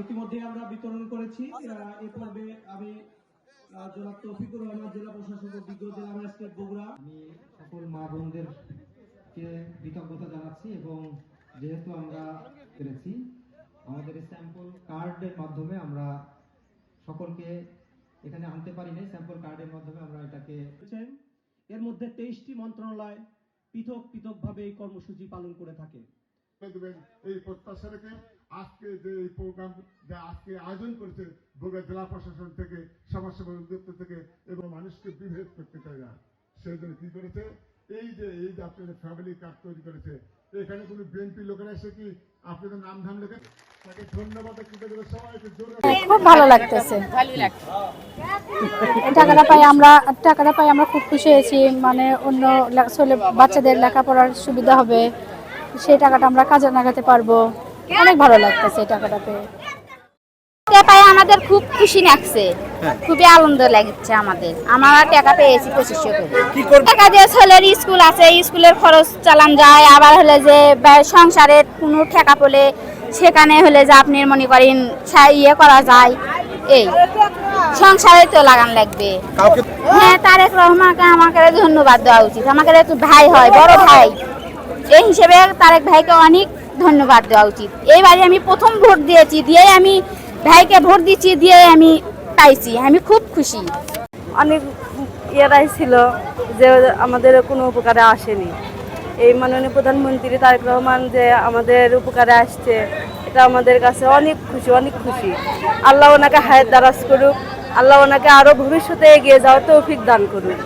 ইতিমধ্যে আমরা বিতরণ করেছি। এ পর্বে আমি জনাব তৌফিকুর রহমান, জেলা প্রশাসক ও বিজ্ঞ জেলা ম্যাজিস্ট্রেট বগুড়া, আমি সকল মা বোনদেরকে কৃতজ্ঞতা জানাচ্ছি এবং যেহেতু আমরা পেরেছি আমাদের স্যাম্পল কার্ডের মাধ্যমে আমরা সকলকে এখানে আনতে পারিনি, স্যাম্পল কার্ডের মাধ্যমে আমরা এটাকে এর মধ্যে 23টি মন্ত্রণালয় পৃথক পৃথকভাবে এই কর্মসূচি পালন করে থাকে। এই প্রত্যাশা রেখে আজকে যে এই প্রোগ্রাম যা আজকে আয়োজন করেছে বগুড়া জেলা প্রশাসন থেকে, সমাজসেবা উদ্যোক্তা থেকে, এবং মানুষকে বিভেদ করতে চায় না, সেই জন্য কি করেছে এই যে আপনাদের ফ্যামিলি কার্ড তৈরি করেছে। এখানে কোনো বিএনপি লোকেরা এসে কি আপনাদের নাম ধাম লেখে, তাকে ধন্যবাদ সবাইকে খুব ভালো লাগতেছে। টাকাটা পাই আমরা খুব খুশি হয়েছি। মানে অন্য বাচ্চাদের লেখাপড়ার সুবিধা হবে, সেই টাকাটা আমরা কাজে লাগাতে পারবো। অনেক ভালো লাগতেছে এই টাকাটা পেয়ে। আমাদের খুব খুশি লাগছে, খুবই আনন্দ লাগছে আমাদের। আমরা টাকা পেয়েছি 2500 করে। টাকা দিয়ে ছেলের স্কুল আছে, স্কুলের খরচ চালান যায়। আবার হলে যে সংসারের কোনো টাকা পেলে সেখানে হলে যে আপনি মনে করেন ইয়ে করা যায়, এই সংসারে তো লাগান লাগবে। হ্যাঁ, তারেক রহমানকে আমাকে ধন্যবাদ দেওয়া উচিত। আমাকে একটু ভাই হয়, বড় ভাই, এই হিসেবে তারেক ভাইকে অনেক ধন্যবাদ দেওয়া উচিত। এইবারে আমি প্রথম ভোট দিয়েছি, দিয়ে আমি ভাইকে ভোট দিচ্ছি, দিয়ে আমি পাইছি। আমি খুব খুশি। অনেক ইয়েরাই ছিল যে আমাদের কোনো উপকারে আসেনি। এই মাননীয় প্রধানমন্ত্রী তারেক রহমান যে আমাদের উপকারে আসছে, এটা আমাদের কাছে অনেক খুশি, অনেক খুশি। আল্লাহ ওনাকে হায়াত দারাজ করুক, আল্লাহ ওনাকে আরও ভবিষ্যতে এগিয়ে যাওয়ার তৌফিক দান করুক।